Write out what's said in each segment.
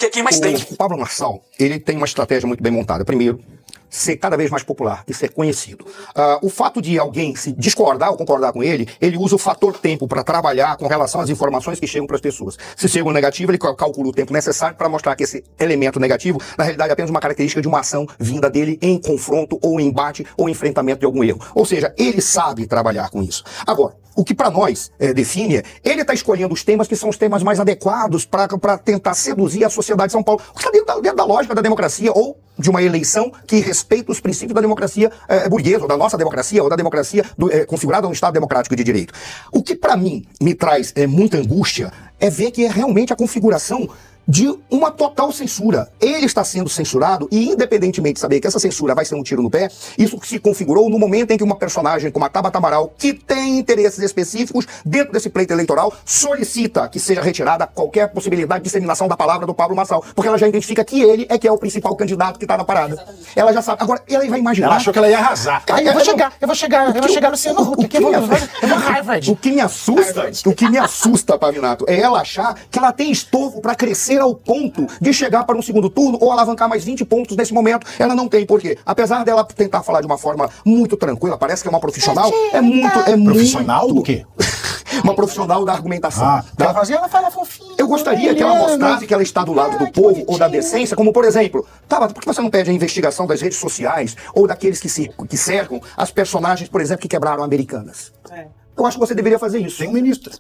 que é quem mais tem. O Pablo Marçal, ele tem uma estratégia muito bem montada. Primeiro, ser cada vez mais popular e ser conhecido. O fato de alguém se discordar ou concordar com ele usa o fator tempo para trabalhar com relação às informações que chegam para as pessoas. Se chega um negativo, ele calcula o tempo necessário para mostrar que esse elemento negativo, na realidade, é apenas uma característica de uma ação vinda dele em confronto ou embate ou enfrentamento de algum erro. Ou seja, ele sabe trabalhar com isso. Agora, o que para nós define ele está escolhendo os temas que são os temas mais adequados para tentar seduzir a sociedade de São Paulo. O que está dentro da lógica da democracia ou de uma eleição que respeita os princípios da democracia burguesa, ou da nossa democracia, ou da democracia configurada no Estado democrático de direito. O que para mim me traz muita angústia é ver que é realmente a configuração de uma total censura. Ele está sendo censurado e, independentemente de saber que essa censura vai ser um tiro no pé, isso se configurou no momento em que uma personagem como a Tabata Amaral, que tem interesses específicos dentro desse pleito eleitoral, solicita que seja retirada qualquer possibilidade de disseminação da palavra do Pablo Marçal, porque ela já identifica que ele é que é o principal candidato que está na parada. Exatamente. Ela já sabe. Agora, ela vai imaginar... Ela achou que ela ia arrasar. Eu vou chegar no Luciano Huck. Eu vou Harvard. O que me assusta, Pavinato, é ela achar que ela tem estofo para crescer ao ponto de chegar para um segundo turno ou alavancar mais 20 pontos nesse momento. Ela não tem, por quê? Apesar dela tentar falar de uma forma muito tranquila, parece que é uma profissional, é muito... Profissional do quê? Uma profissional da argumentação. Ela fala fofinho. Eu gostaria que ela mostrasse que ela está do lado do povo ou da decência, como por exemplo, Tabata, por que você não pede a investigação das redes sociais ou daqueles que cercam as personagens, por exemplo, que quebraram Americanas? Eu acho que você deveria fazer isso. Tem um ministro.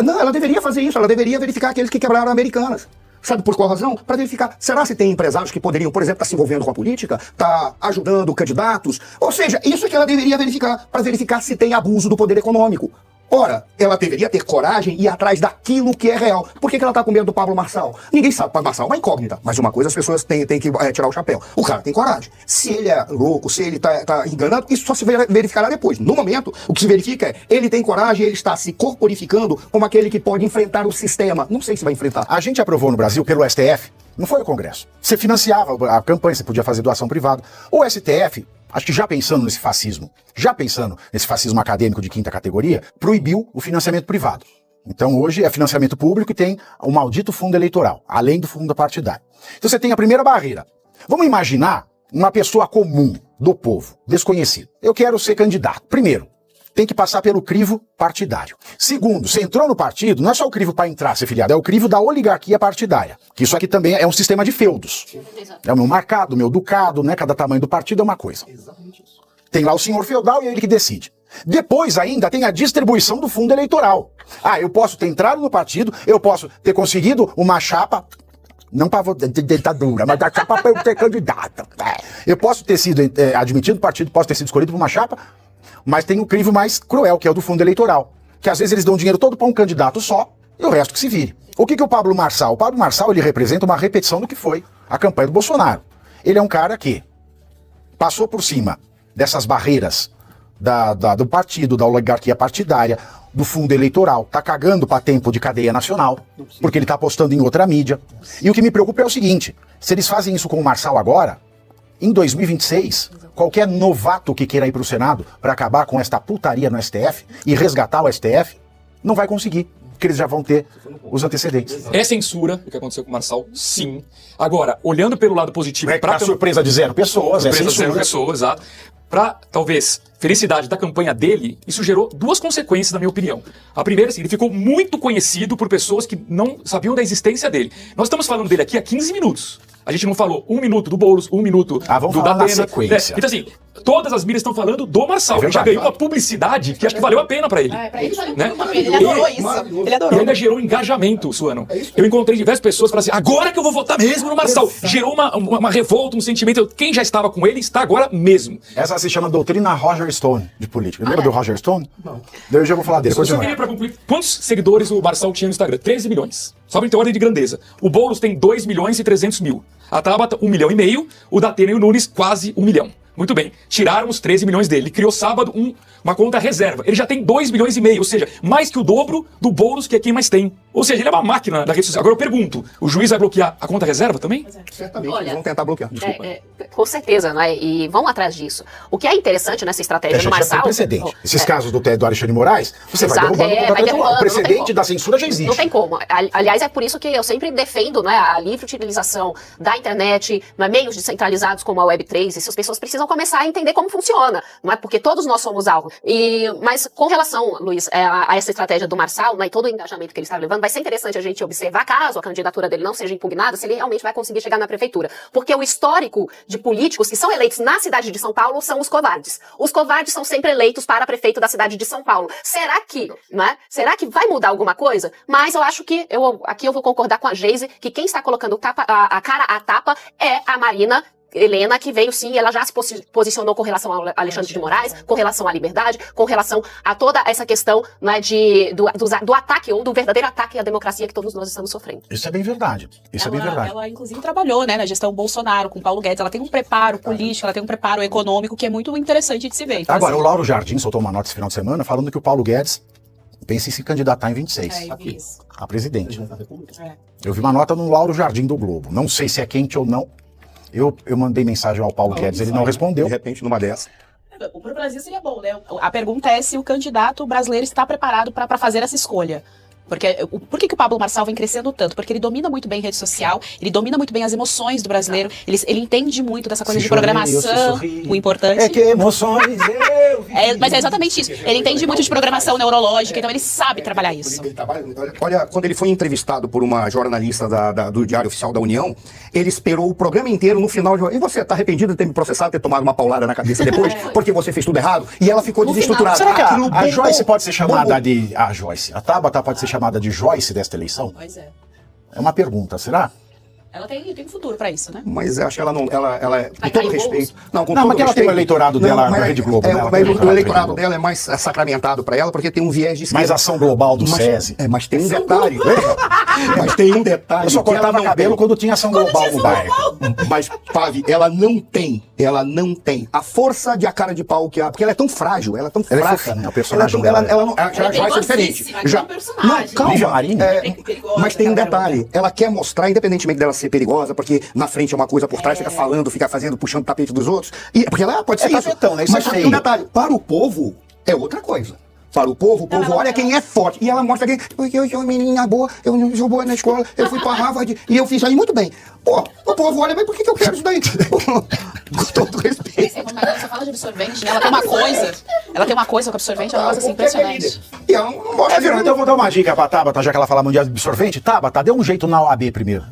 Não, ela deveria fazer isso, ela deveria verificar aqueles que quebraram Americanas. Sabe por qual razão? Para verificar, será se tem empresários que poderiam, por exemplo, estar se envolvendo com a política, estar ajudando candidatos? Ou seja, isso é que ela deveria verificar, para verificar se tem abuso do poder econômico. Ora, ela deveria ter coragem e ir atrás daquilo que é real. Por que ela está com medo do Pablo Marçal? Ninguém sabe, Pablo Marçal é uma incógnita, mas uma coisa as pessoas têm que tirar o chapéu. O cara tem coragem. Se ele é louco, se ele está enganando, isso só se verificará depois. No momento, o que se verifica é, ele tem coragem, ele está se corporificando como aquele que pode enfrentar o sistema. Não sei se vai enfrentar. A gente aprovou no Brasil pelo STF, não foi o Congresso. Você financiava a campanha, você podia fazer doação privada. O STF... acho que já pensando nesse fascismo acadêmico de quinta categoria, proibiu o financiamento privado. Então hoje é financiamento público e tem o maldito fundo eleitoral, além do fundo partidário. Então você tem a primeira barreira. Vamos imaginar uma pessoa comum do povo, desconhecido. Eu quero ser candidato. Primeiro, tem que passar pelo crivo partidário. Segundo, você entrou no partido, não é só o crivo para entrar, ser filiado, é o crivo da oligarquia partidária. Que isso aqui também é um sistema de feudos. É o meu marcado, o meu ducado, né? Cada tamanho do partido é uma coisa. Exatamente isso. Tem lá o senhor feudal e é ele que decide. Depois ainda tem a distribuição do fundo eleitoral. Eu posso ter entrado no partido, eu posso ter conseguido uma chapa... não para ditadura, mas da chapa para eu ter candidato. Eu posso ter sido admitido no partido, posso ter sido escolhido por uma chapa, mas tem o crivo mais cruel, que é o do fundo eleitoral. Que às vezes eles dão dinheiro todo para um candidato só e o resto que se vire. O que o Pablo Marçal? O Pablo Marçal, ele representa uma repetição do que foi a campanha do Bolsonaro. Ele é um cara que passou por cima dessas barreiras do partido, da oligarquia partidária, do fundo eleitoral, tá cagando para tempo de cadeia nacional, porque ele tá apostando em outra mídia. E o que me preocupa é o seguinte, se eles fazem isso com o Marçal agora, em 2026, qualquer novato que queira ir para o Senado para acabar com esta putaria no STF e resgatar o STF, não vai conseguir, porque eles já vão ter os antecedentes. É censura, o que aconteceu com o Marçal, sim. Agora, olhando pelo lado positivo... Para surpresa de 0 pessoas, surpresa de 0 pessoas, exato. Para, talvez, felicidade da campanha dele, isso gerou duas consequências, na minha opinião. A primeira, assim, ele ficou muito conhecido por pessoas que não sabiam da existência dele. Nós estamos falando dele aqui há 15 minutos. A gente não falou 1 minuto do Boulos, 1 minuto do Datena. Então assim, todas as mídias estão falando do Marçal. Ele já ganhou uma publicidade que acho que valeu a pena pra ele. Pra ele valeu né? a pena. Ele adorou isso. Ele adorou. E ainda gerou engajamento, Suano. Eu encontrei diversas pessoas que falaram assim, agora que eu vou votar mesmo no Marçal. Gerou uma revolta, um sentimento. Quem já estava com ele está agora mesmo. Essa se chama doutrina Roger Stone de política. Lembra do Roger Stone? Não. Eu já vou falar dele. Eu só queria pra concluir, quantos seguidores o Marçal tinha no Instagram? 13 milhões. Só pra ter ordem de grandeza. O Boulos tem 2 milhões e 300 mil. A Tabata, 1,5 milhão. O Datena e o Nunes, quase 1 milhão. Muito bem. Tiraram os 13 milhões dele. Ele criou sábado uma conta reserva. Ele já tem 2,5 milhões, ou seja, mais que o dobro do Boulos, que é quem mais tem. Ou seja, ele é uma máquina da rede social. Agora eu pergunto, o juiz vai bloquear a conta reserva também? Certamente, Olha, eles vão tentar bloquear. Desculpa. Com certeza, né? E vão atrás disso. O que é interessante nessa estratégia do Já tem Marçal... precedente. Esses casos do Alexandre de Moraes, você Exato, vai derrubando vai derrubando, o precedente da censura já existe. Não tem como. Aliás, é por isso que eu sempre defendo, né, a livre utilização da internet, meios descentralizados como a Web3. Essas pessoas precisam começar a entender como funciona, não é? Porque todos nós somos alvo. Mas com relação, Luiz, a essa estratégia do Marçal, né, e todo o engajamento que ele está levando, vai ser interessante a gente observar, caso a candidatura dele não seja impugnada, se ele realmente vai conseguir chegar na prefeitura. Porque o histórico de políticos que são eleitos na cidade de São Paulo são os covardes. Os covardes são sempre eleitos para prefeito da cidade de São Paulo. Será que vai mudar alguma coisa? Mas eu acho que, aqui eu vou concordar com a Geise, que quem está colocando a cara à tapa é a Marina Helena, que veio sim, ela já se posicionou com relação ao Alexandre de Moraes, com relação à liberdade, com relação a toda essa questão, né, do ataque, ou do verdadeiro ataque à democracia que todos nós estamos sofrendo. Isso é bem verdade. Ela, inclusive, trabalhou, né, na gestão Bolsonaro, com Paulo Guedes. Ela tem um preparo político, ela tem um preparo econômico que é muito interessante de se ver. Então, agora, o Lauro Jardim soltou uma nota esse final de semana falando que o Paulo Guedes pensa em se candidatar em 26 a presidente. Eu vi uma nota no Lauro Jardim do Globo. Não sei se é quente ou não. Eu mandei mensagem ao Paulo Guedes, ele não respondeu. De repente, numa dessa. Para o Brasil seria bom, né? A pergunta é se o candidato brasileiro está preparado para fazer essa escolha. Porque, por que o Pablo Marçal vem crescendo tanto? Porque ele domina muito bem rede social, ele domina muito bem as emoções do brasileiro, ele entende muito dessa coisa de programação, o importante. É que emoções Mas é exatamente isso. Ele entende muito de programação neurológica, então ele sabe trabalhar isso. Olha, quando ele foi entrevistado por uma jornalista do Diário Oficial da União, ele esperou o programa inteiro no final de... E você está arrependido de ter me processado, ter tomado uma paulada na cabeça depois, porque você fez tudo errado? E ela ficou desestruturada. Será que a Joyce pode ser chamada de... A Joyce, a Tabata pode ser chamada de Joyce desta eleição? Pois é. É uma pergunta, será? Ela tem futuro pra isso, né? Mas eu acho que ela não... Ela com todo respeito... Não, mas ela tem o eleitorado dela na Rede Globo. O eleitorado dela é mais sacramentado pra ela, porque tem um viés de esquerda. Mais ação global do SESI. Mas tem um detalhe. Mas tem um detalhe. Eu só cortava cabelo quando tinha ação global no bairro. Mas, Pavi, ela não tem a força de a cara de pau que ela... Porque ela é tão frágil, ela é tão Ela é fraca. fofinha, o personagem dela. Já vai ser diferente. Já, Não, calma. Lígia Marini? Mas tem um detalhe. Ela quer mostrar, independentemente dela ser perigosa, porque na frente é uma coisa, por trás fica falando, fica fazendo, puxando o tapete dos outros. Porque ela pode ser isso. Tapetão, né? Isso Mas é tem feio. um detalhe. Para o povo, é outra coisa. Para o povo olha quem é forte. E ela mostra porque eu sou uma menininha boa, eu não sou boa na escola, eu fui para Harvard e eu fiz aí muito bem. Pô, o povo olha, mas por que eu quero isso daí? Com todo respeito. Você fala de absorvente, né? Ela tem uma coisa com absorvente, é um negócio assim impressionante. E ela não mostra. Então eu vou dar uma dica pra Tabata, já que ela fala muito de absorvente. Tabata, dê um jeito na OAB primeiro.